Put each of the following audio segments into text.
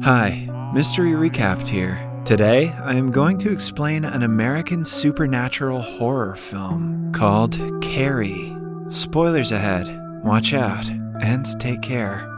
Hi, Mystery Recapped here. Today, I am going to explain an American supernatural horror film called Carrie. Spoilers ahead, watch out, and take care.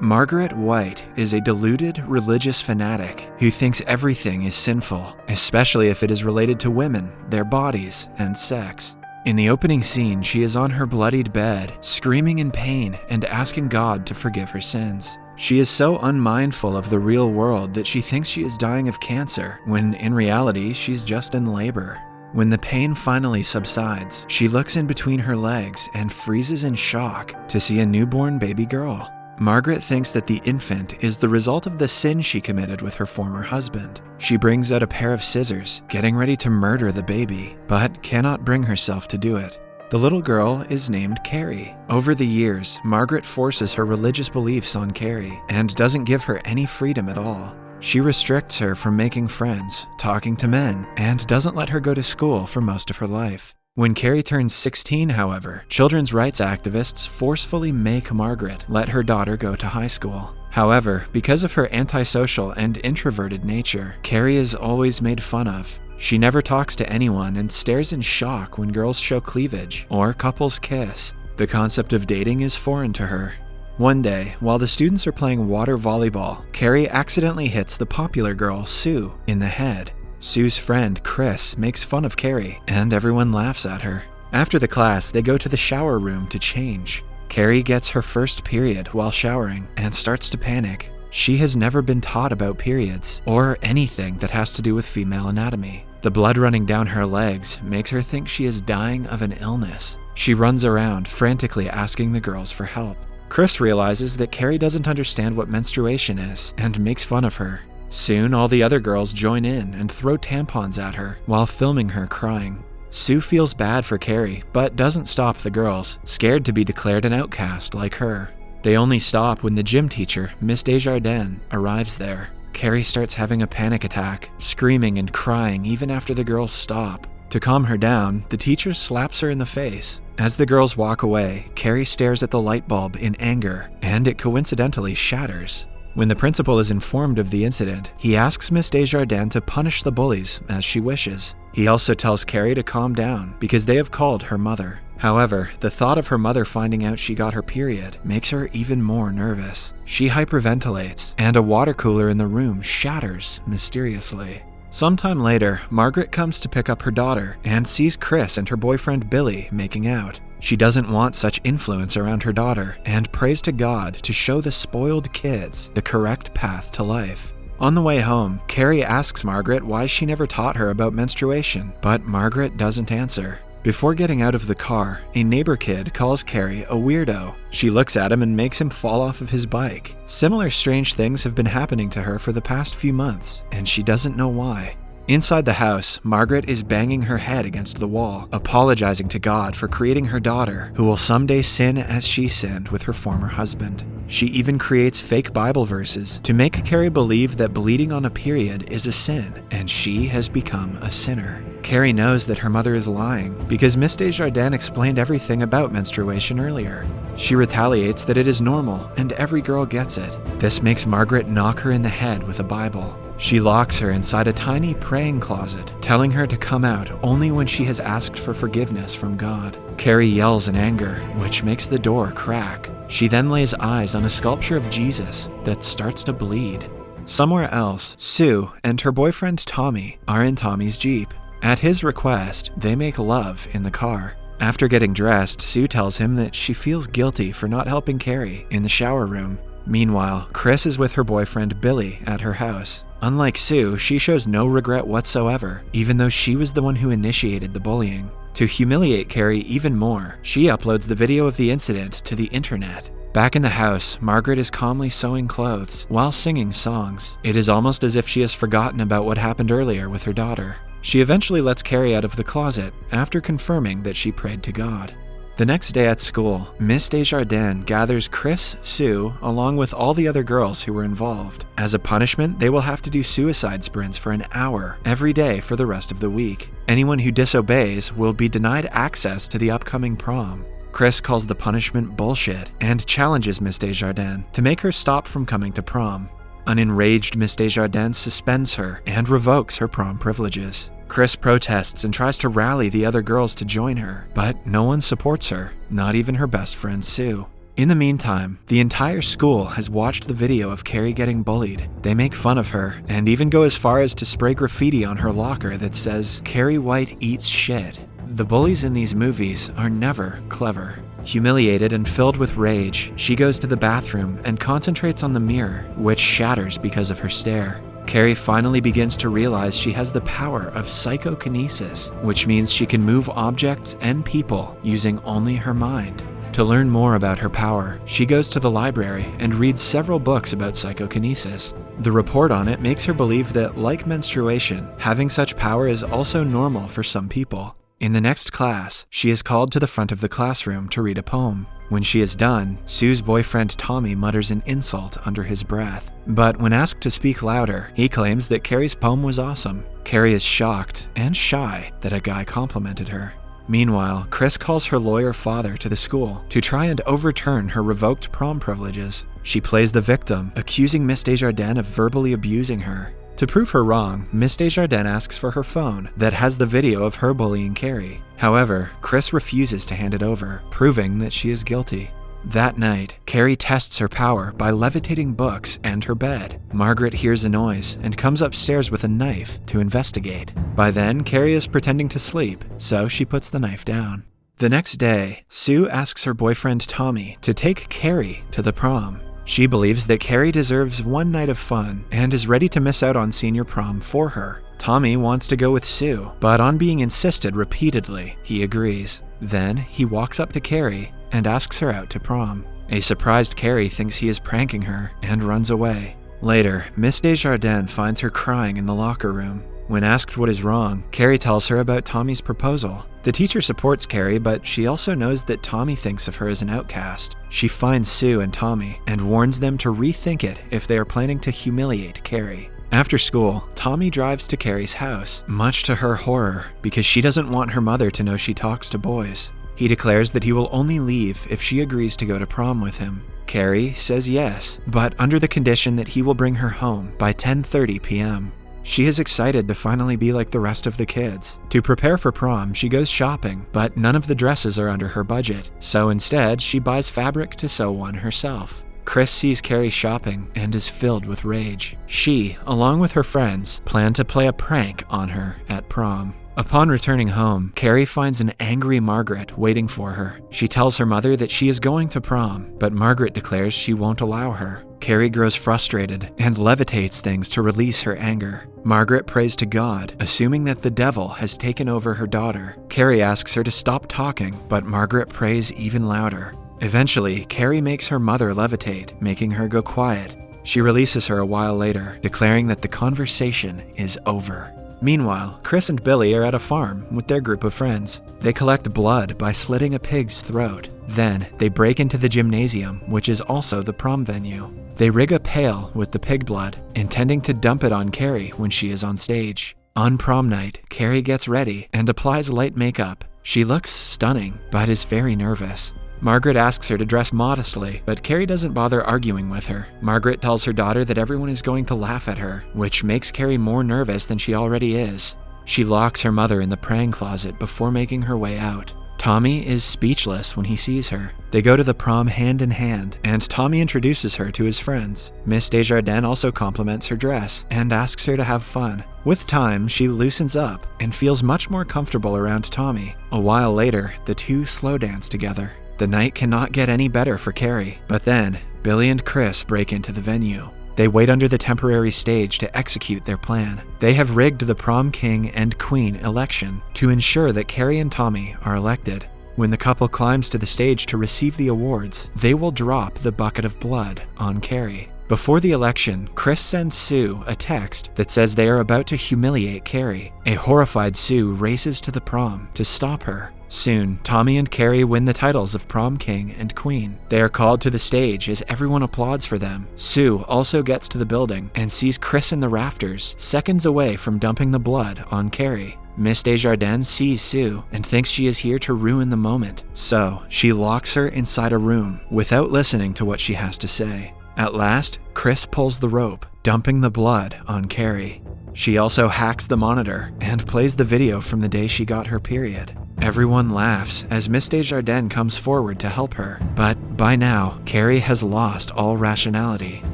Margaret White is a deluded religious fanatic who thinks everything is sinful, especially if it is related to women, their bodies, and sex. In the opening scene, she is on her bloodied bed, screaming in pain and asking God to forgive her sins. She is so unmindful of the real world that she thinks she is dying of cancer, when in reality, she's just in labor. When the pain finally subsides, she looks in between her legs and freezes in shock to see a newborn baby girl. Margaret thinks that the infant is the result of the sin she committed with her former husband. She brings out a pair of scissors, getting ready to murder the baby, but cannot bring herself to do it. The little girl is named Carrie. Over the years, Margaret forces her religious beliefs on Carrie and doesn't give her any freedom at all. She restricts her from making friends, talking to men, and doesn't let her go to school for most of her life. When Carrie turns 16, however, children's rights activists forcefully make Margaret let her daughter go to high school. However, because of her antisocial and introverted nature, Carrie is always made fun of. She never talks to anyone and stares in shock when girls show cleavage or couples kiss. The concept of dating is foreign to her. One day, while the students are playing water volleyball, Carrie accidentally hits the popular girl, Sue, in the head. Sue's friend, Chris, makes fun of Carrie, and everyone laughs at her. After the class, they go to the shower room to change. Carrie gets her first period while showering and starts to panic. She has never been taught about periods, or anything that has to do with female anatomy. The blood running down her legs makes her think she is dying of an illness. She runs around, frantically asking the girls for help. Chris realizes that Carrie doesn't understand what menstruation is, and makes fun of her. Soon, all the other girls join in and throw tampons at her while filming her crying. Sue feels bad for Carrie, but doesn't stop the girls, scared to be declared an outcast like her. They only stop when the gym teacher, Miss Desjardins, arrives there. Carrie starts having a panic attack, screaming and crying even after the girls stop. To calm her down, the teacher slaps her in the face. As the girls walk away, Carrie stares at the light bulb in anger, and it coincidentally shatters. When the principal is informed of the incident, he asks Miss Desjardins to punish the bullies as she wishes. He also tells Carrie to calm down because they have called her mother. However, the thought of her mother finding out she got her period makes her even more nervous. She hyperventilates, and a water cooler in the room shatters mysteriously. Sometime later, Margaret comes to pick up her daughter and sees Chris and her boyfriend Billy making out. She doesn't want such influence around her daughter and prays to God to show the spoiled kids the correct path to life. On the way home, Carrie asks Margaret why she never taught her about menstruation, but Margaret doesn't answer. Before getting out of the car, a neighbor kid calls Carrie a weirdo. She looks at him and makes him fall off of his bike. Similar strange things have been happening to her for the past few months, and she doesn't know why. Inside the house, Margaret is banging her head against the wall, apologizing to God for creating her daughter, who will someday sin as she sinned with her former husband. She even creates fake Bible verses to make Carrie believe that bleeding on a period is a sin, and she has become a sinner. Carrie knows that her mother is lying because Miss Desjardins explained everything about menstruation earlier. She retaliates that it is normal and every girl gets it. This makes Margaret knock her in the head with a Bible. She locks her inside a tiny praying closet, telling her to come out only when she has asked for forgiveness from God. Carrie yells in anger, which makes the door crack. She then lays eyes on a sculpture of Jesus that starts to bleed. Somewhere else, Sue and her boyfriend Tommy are in Tommy's Jeep. At his request, they make love in the car. After getting dressed, Sue tells him that she feels guilty for not helping Carrie in the shower room. Meanwhile, Chris is with her boyfriend Billy at her house. Unlike Sue, she shows no regret whatsoever, even though she was the one who initiated the bullying. To humiliate Carrie even more, she uploads the video of the incident to the internet. Back in the house, Margaret is calmly sewing clothes while singing songs. It is almost as if she has forgotten about what happened earlier with her daughter. She eventually lets Carrie out of the closet after confirming that she prayed to God. The next day at school, Miss Desjardins gathers Chris, Sue, along with all the other girls who were involved. As a punishment, they will have to do suicide sprints for an hour every day for the rest of the week. Anyone who disobeys will be denied access to the upcoming prom. Chris calls the punishment bullshit and challenges Miss Desjardins to make her stop from coming to prom. An enraged Miss Desjardins suspends her and revokes her prom privileges. Chris protests and tries to rally the other girls to join her, but no one supports her, not even her best friend Sue. In the meantime, the entire school has watched the video of Carrie getting bullied. They make fun of her and even go as far as to spray graffiti on her locker that says, "Carrie White eats shit." The bullies in these movies are never clever. Humiliated and filled with rage, she goes to the bathroom and concentrates on the mirror, which shatters because of her stare. Carrie finally begins to realize she has the power of psychokinesis, which means she can move objects and people using only her mind. To learn more about her power, she goes to the library and reads several books about psychokinesis. The report on it makes her believe that, like menstruation, having such power is also normal for some people. In the next class, she is called to the front of the classroom to read a poem. When she is done, Sue's boyfriend Tommy mutters an insult under his breath. But when asked to speak louder, he claims that Carrie's poem was awesome. Carrie is shocked and shy that a guy complimented her. Meanwhile, Chris calls her lawyer father to the school to try and overturn her revoked prom privileges. She plays the victim, accusing Miss Desjardins of verbally abusing her. To prove her wrong, Miss Desjardins asks for her phone that has the video of her bullying Carrie. However, Chris refuses to hand it over, proving that she is guilty. That night, Carrie tests her power by levitating books and her bed. Margaret hears a noise and comes upstairs with a knife to investigate. By then, Carrie is pretending to sleep, so she puts the knife down. The next day, Sue asks her boyfriend Tommy to take Carrie to the prom. She believes that Carrie deserves one night of fun and is ready to miss out on senior prom for her. Tommy wants to go with Sue, but on being insisted repeatedly, he agrees. Then, he walks up to Carrie and asks her out to prom. A surprised Carrie thinks he is pranking her and runs away. Later, Miss Desjardins finds her crying in the locker room. When asked what is wrong, Carrie tells her about Tommy's proposal. The teacher supports Carrie, but she also knows that Tommy thinks of her as an outcast. She finds Sue and Tommy and warns them to rethink it if they are planning to humiliate Carrie. After school, Tommy drives to Carrie's house, much to her horror, because she doesn't want her mother to know she talks to boys. He declares that he will only leave if she agrees to go to prom with him. Carrie says yes, but under the condition that he will bring her home by 10:30 p.m. She is excited to finally be like the rest of the kids. To prepare for prom, she goes shopping, but none of the dresses are under her budget, so instead, she buys fabric to sew one herself. Chris sees Carrie shopping and is filled with rage. She, along with her friends, plan to play a prank on her at prom. Upon returning home, Carrie finds an angry Margaret waiting for her. She tells her mother that she is going to prom, but Margaret declares she won't allow her. Carrie grows frustrated and levitates things to release her anger. Margaret prays to God, assuming that the devil has taken over her daughter. Carrie asks her to stop talking, but Margaret prays even louder. Eventually, Carrie makes her mother levitate, making her go quiet. She releases her a while later, declaring that the conversation is over. Meanwhile, Chris and Billy are at a farm with their group of friends. They collect blood by slitting a pig's throat. Then, they break into the gymnasium, which is also the prom venue. They rig a pail with the pig blood, intending to dump it on Carrie when she is on stage. On prom night, Carrie gets ready and applies light makeup. She looks stunning, but is very nervous. Margaret asks her to dress modestly, but Carrie doesn't bother arguing with her. Margaret tells her daughter that everyone is going to laugh at her, which makes Carrie more nervous than she already is. She locks her mother in the praying closet before making her way out. Tommy is speechless when he sees her. They go to the prom hand in hand, and Tommy introduces her to his friends. Miss Desjardins also compliments her dress and asks her to have fun. With time, she loosens up and feels much more comfortable around Tommy. A while later, the two slow dance together. The night cannot get any better for Carrie, but then Billy and Chris break into the venue. They wait under the temporary stage to execute their plan. They have rigged the prom king and queen election to ensure that Carrie and Tommy are elected. When the couple climbs to the stage to receive the awards, they will drop the bucket of blood on Carrie. Before the election, Chris sends Sue a text that says they are about to humiliate Carrie. A horrified Sue races to the prom to stop her. Soon, Tommy and Carrie win the titles of prom king and queen. They are called to the stage as everyone applauds for them. Sue also gets to the building and sees Chris in the rafters, seconds away from dumping the blood on Carrie. Miss Desjardins sees Sue and thinks she is here to ruin the moment, so she locks her inside a room without listening to what she has to say. At last, Chris pulls the rope, dumping the blood on Carrie. She also hacks the monitor and plays the video from the day she got her period. Everyone laughs as Miss Desjardins comes forward to help her, but by now, Carrie has lost all rationality.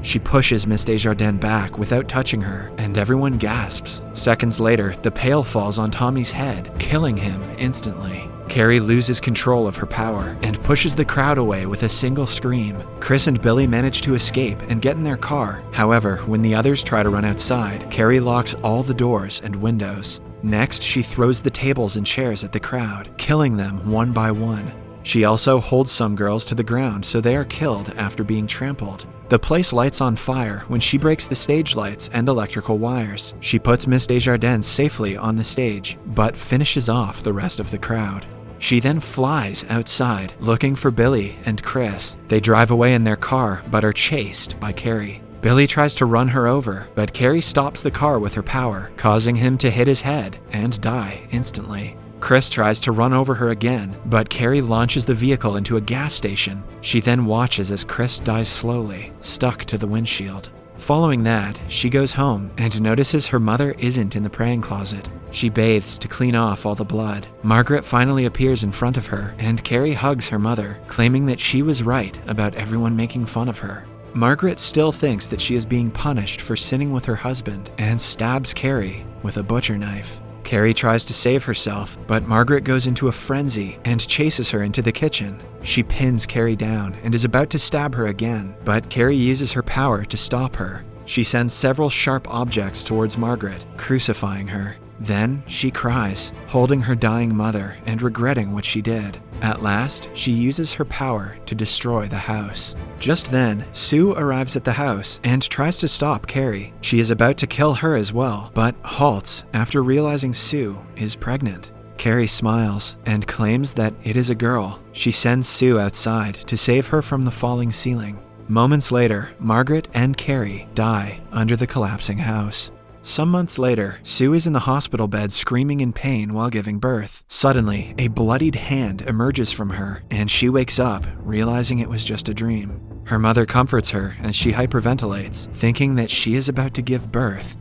She pushes Miss Desjardins back without touching her, and everyone gasps. Seconds later, the pail falls on Tommy's head, killing him instantly. Carrie loses control of her power and pushes the crowd away with a single scream. Chris and Billy manage to escape and get in their car. However, when the others try to run outside, Carrie locks all the doors and windows. Next, she throws the tables and chairs at the crowd, killing them one by one. She also holds some girls to the ground so they are killed after being trampled. The place lights on fire when she breaks the stage lights and electrical wires. She puts Miss Desjardins safely on the stage, but finishes off the rest of the crowd. She then flies outside, looking for Billy and Chris. They drive away in their car, but are chased by Carrie. Billy tries to run her over, but Carrie stops the car with her power, causing him to hit his head and die instantly. Chris tries to run over her again, but Carrie launches the vehicle into a gas station. She then watches as Chris dies slowly, stuck to the windshield. Following that, she goes home and notices her mother isn't in the praying closet. She bathes to clean off all the blood. Margaret finally appears in front of her, and Carrie hugs her mother, claiming that she was right about everyone making fun of her. Margaret still thinks that she is being punished for sinning with her husband and stabs Carrie with a butcher knife. Carrie tries to save herself, but Margaret goes into a frenzy and chases her into the kitchen. She pins Carrie down and is about to stab her again, but Carrie uses her power to stop her. She sends several sharp objects towards Margaret, crucifying her. Then she cries, holding her dying mother and regretting what she did. At last, she uses her power to destroy the house. Just then, Sue arrives at the house and tries to stop Carrie. She is about to kill her as well, but halts after realizing Sue is pregnant. Carrie smiles and claims that it is a girl. She sends Sue outside to save her from the falling ceiling. Moments later, Margaret and Carrie die under the collapsing house. Some months later, Sue is in the hospital bed screaming in pain while giving birth. Suddenly, a bloodied hand emerges from her, and she wakes up, realizing it was just a dream. Her mother comforts her as she hyperventilates, thinking that she is about to give birth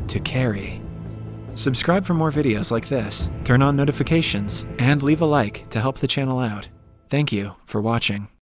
to Carrie. Subscribe for more videos like this, turn on notifications, and leave a like to help the channel out. Thank you for watching.